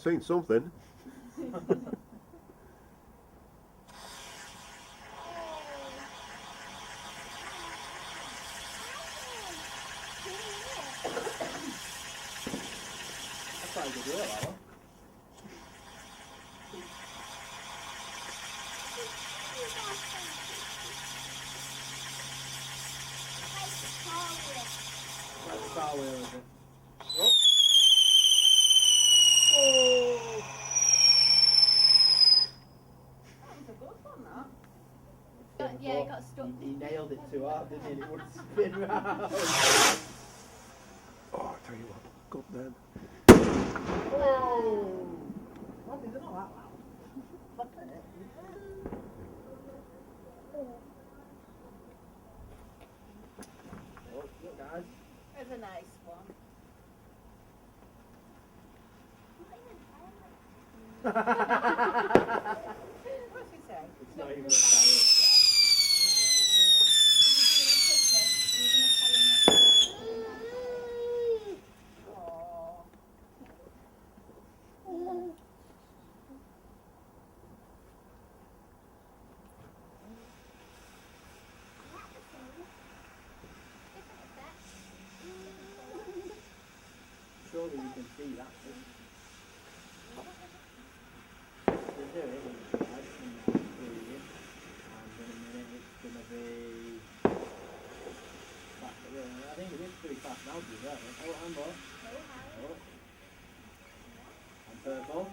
seen something. That's quite a good wheel, that one. Like the Star Wheel, is it? Oh! Oh! That was a good one, that. Yeah, it got stuck. He nailed it too hard, didn't he? And it would spin round. Oh, I tell you what, go then. Oh! What, is it not that loud? Look at it. Oh, look guys. It's a nice one. What's he say? It's not even a tire. Oh. Surely you can see that. They'll do it when it's live and it's freezing. And in a minute it's going to be fast. I think it is pretty fast now to be there. Oh, and more. Oh. And purple.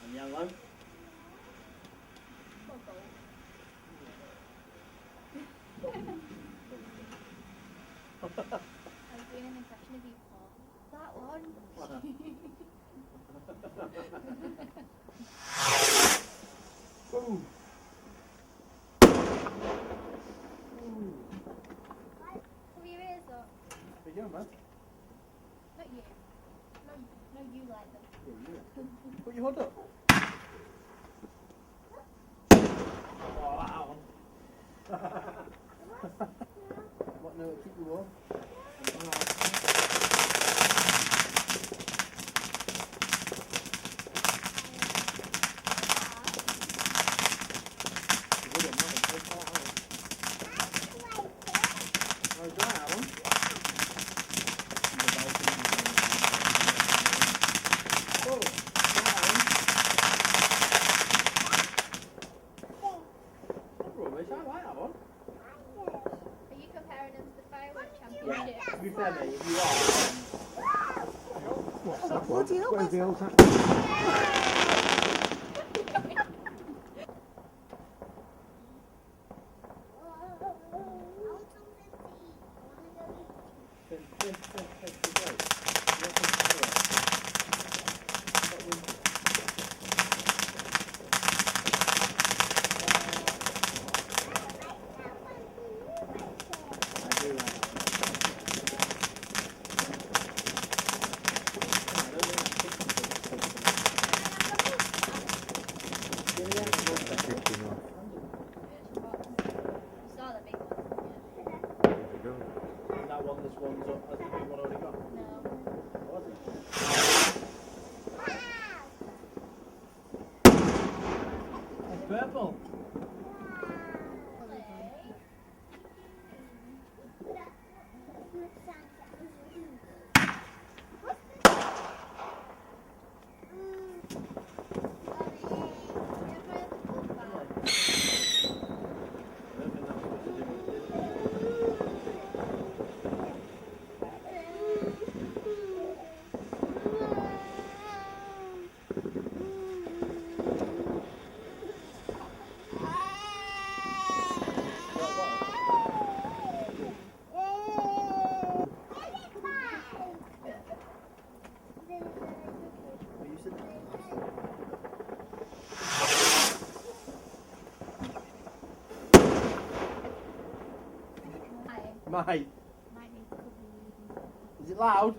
And yellow. I was doing an impression of you, Paul. That one. Ooh. Cover your ears up. There you go, man. Not you. No, you like them. Put your hood up. Oh, that one. What, no, keep you warm? Are you comparing them to the firework championship? Yeah, to be fair, mate, if you are, What's that one? Where's the old hat? I do like that. Kicking off. You saw the big one. There we go. Is that one this one's up? Has the big one already got? No. Was it? It's purple. Mate, Might need to cover you. is it loud?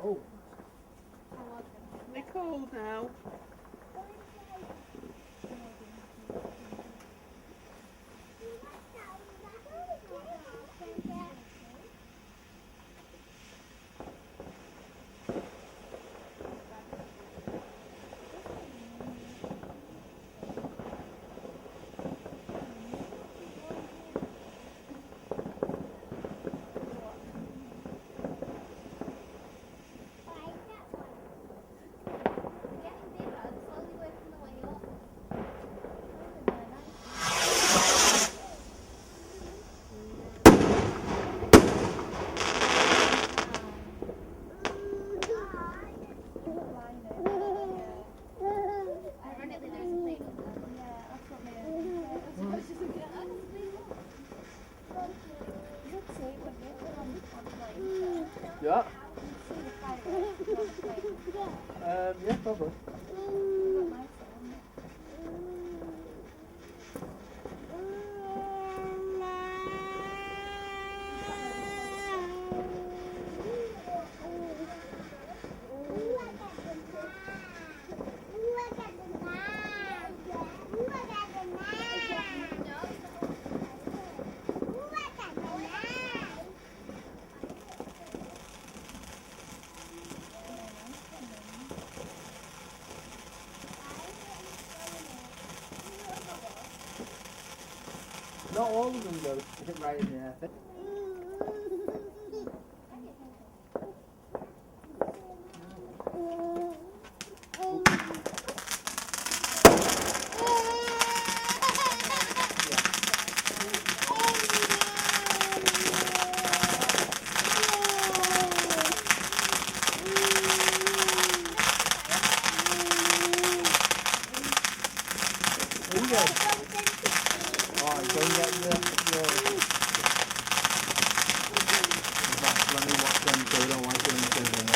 Oh, They're cold now. Getting bigger, slowly working the way up. Ironically, there's a plane up there. Yeah, that's what made it. She's looking at us. You'd say, wouldn't you? On the plane. yeah. See the fireworks on the plane. Yeah, probably. Got my phone. Not all of them go right in the air. There you go. Alright, go and get your... Right, let me watch them so we don't like doing anything.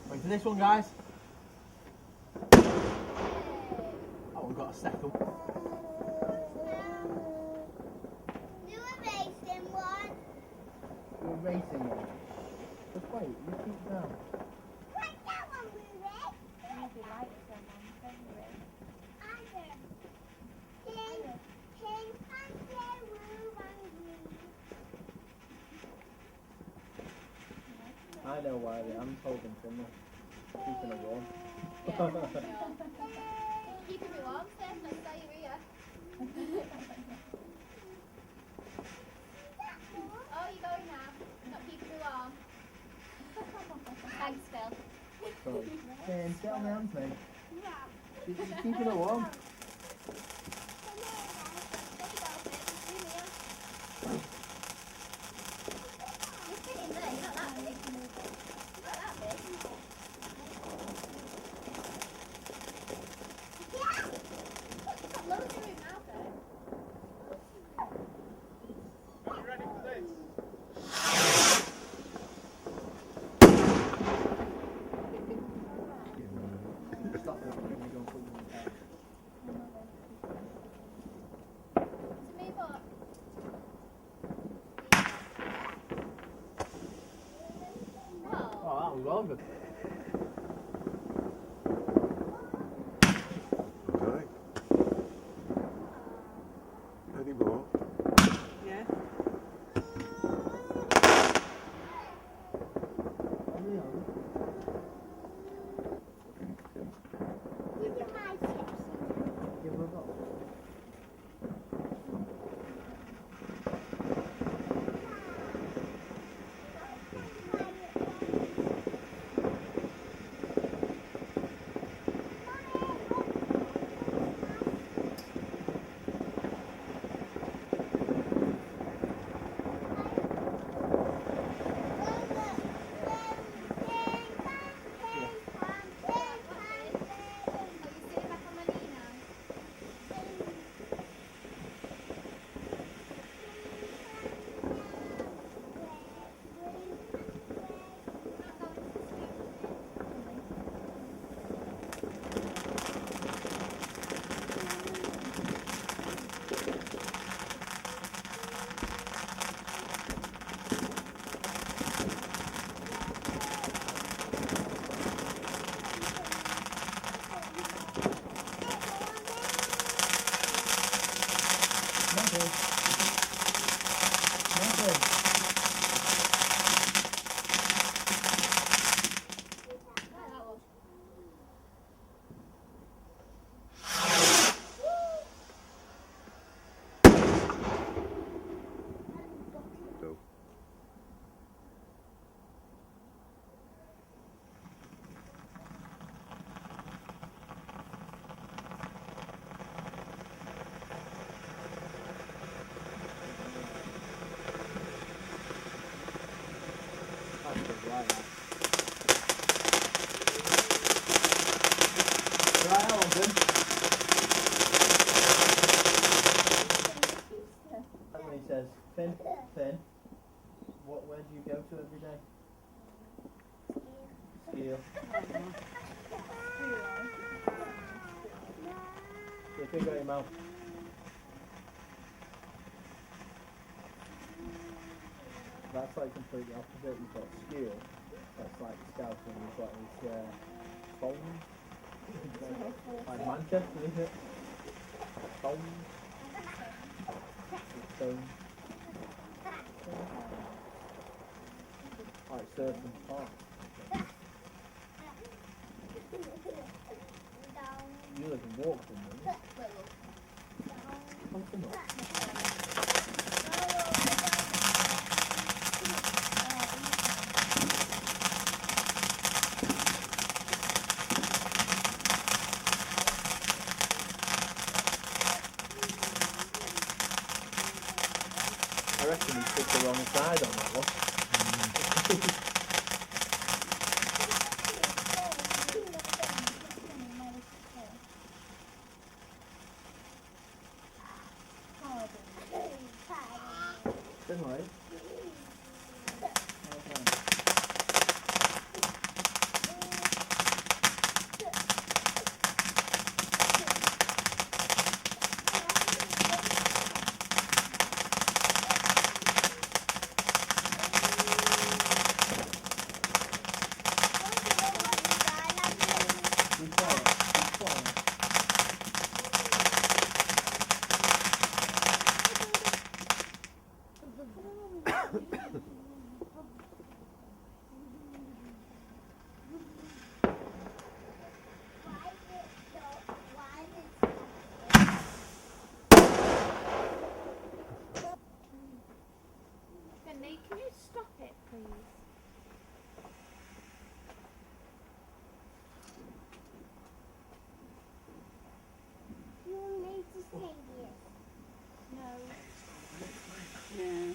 Wait for this one, guys. Oh, we've got a second. We're racing one. Just wait, you keep down. I know why the hand's holding from me. Keeping it warm. Keeping me warm, Steph, I saw you here. Oh, you're going now. Not keeping me warm. Thanks, Phil. Sorry. James, get on the hands, mate. You're keeping it warm. There you go, Phil. You here. You're sitting there, you're not that big. You're not that big. You've got loads of room now, Phil. Stop it when you go and put them in the car. To me, but whoa. Oh, that was well good. Okay. Any more? Yeah. Give her a go. Nothing. Nothing. Go. That's good, right. Right, Alden. And then he says, Finn, where do you go to every day? Skill. Put your finger in your mouth. That's like completely opposite. You've got skill. That's like scouting. You've got his phone. Like Manchester, isn't it? Phone. Stone. Like Surfing Park. You live in Walkden, don't you? Come on. I reckon he took the wrong side on that one. Been right. Be quiet. Be quiet. Finley, can you stop it, please? You need to say yes. No. Yeah.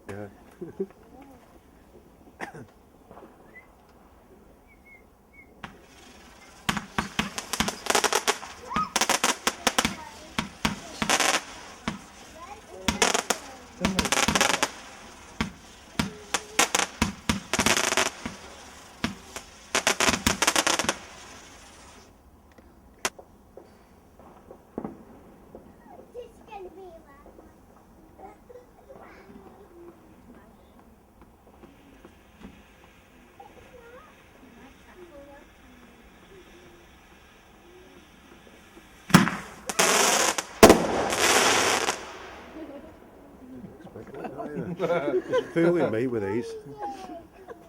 Yeah. It's gonna be Fooling me with these.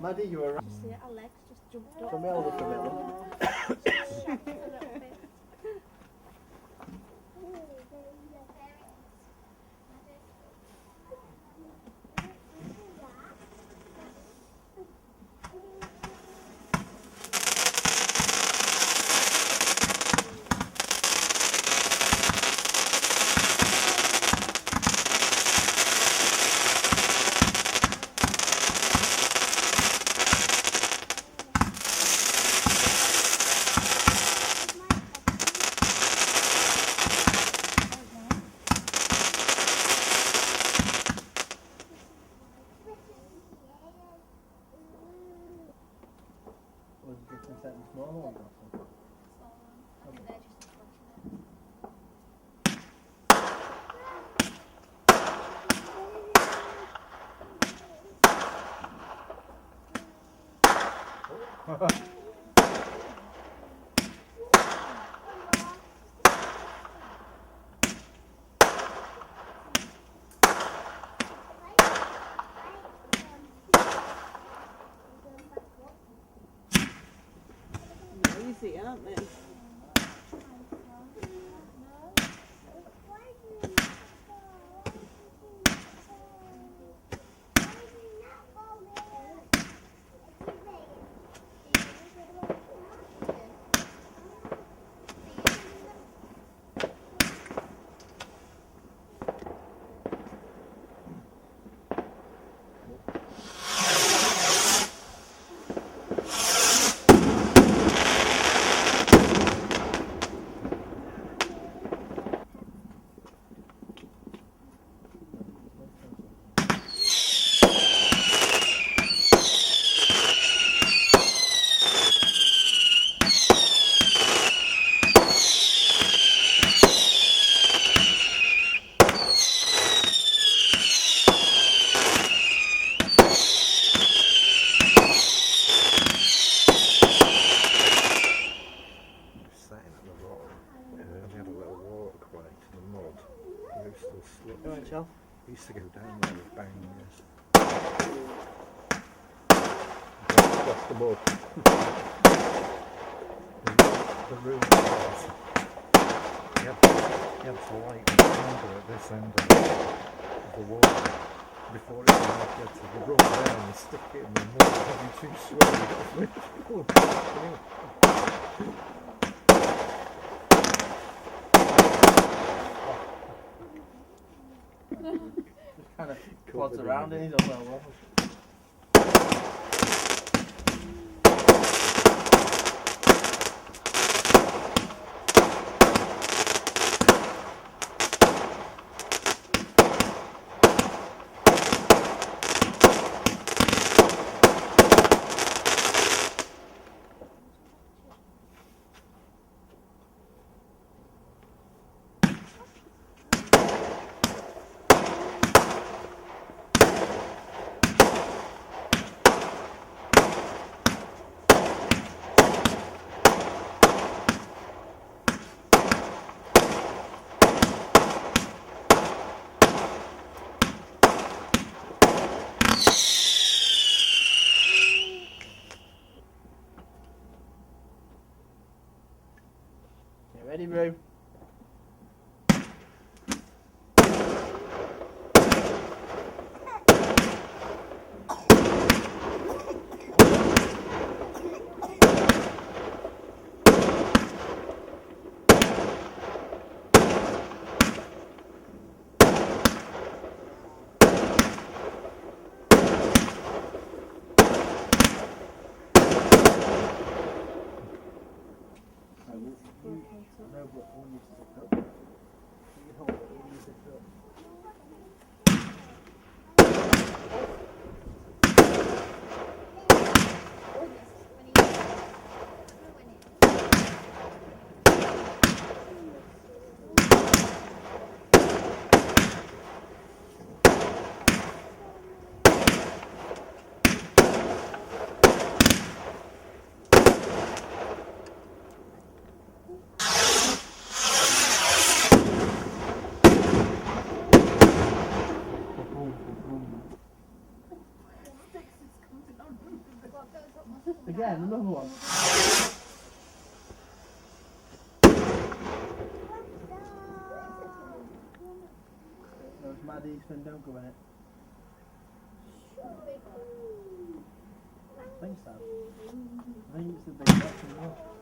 Maddie, you were right. See it, our legs just jumped up. From Elder to Middle. Shacked a little bit. Noisy, aren't they? Alright, Chel. He used to go down there with banging this. That's the mud. The room was. He had to light the candle at this end of the wall before it connected to the rub there and stick it in the mud. If you're too slow, Just kind of plods around in his own little level. Okay, ready, bro? No, but when you sit up, you hold it when you sit up. Again, another one. No, it's Mad Eastman, don't go in it. I think so. I think it's the big box as well.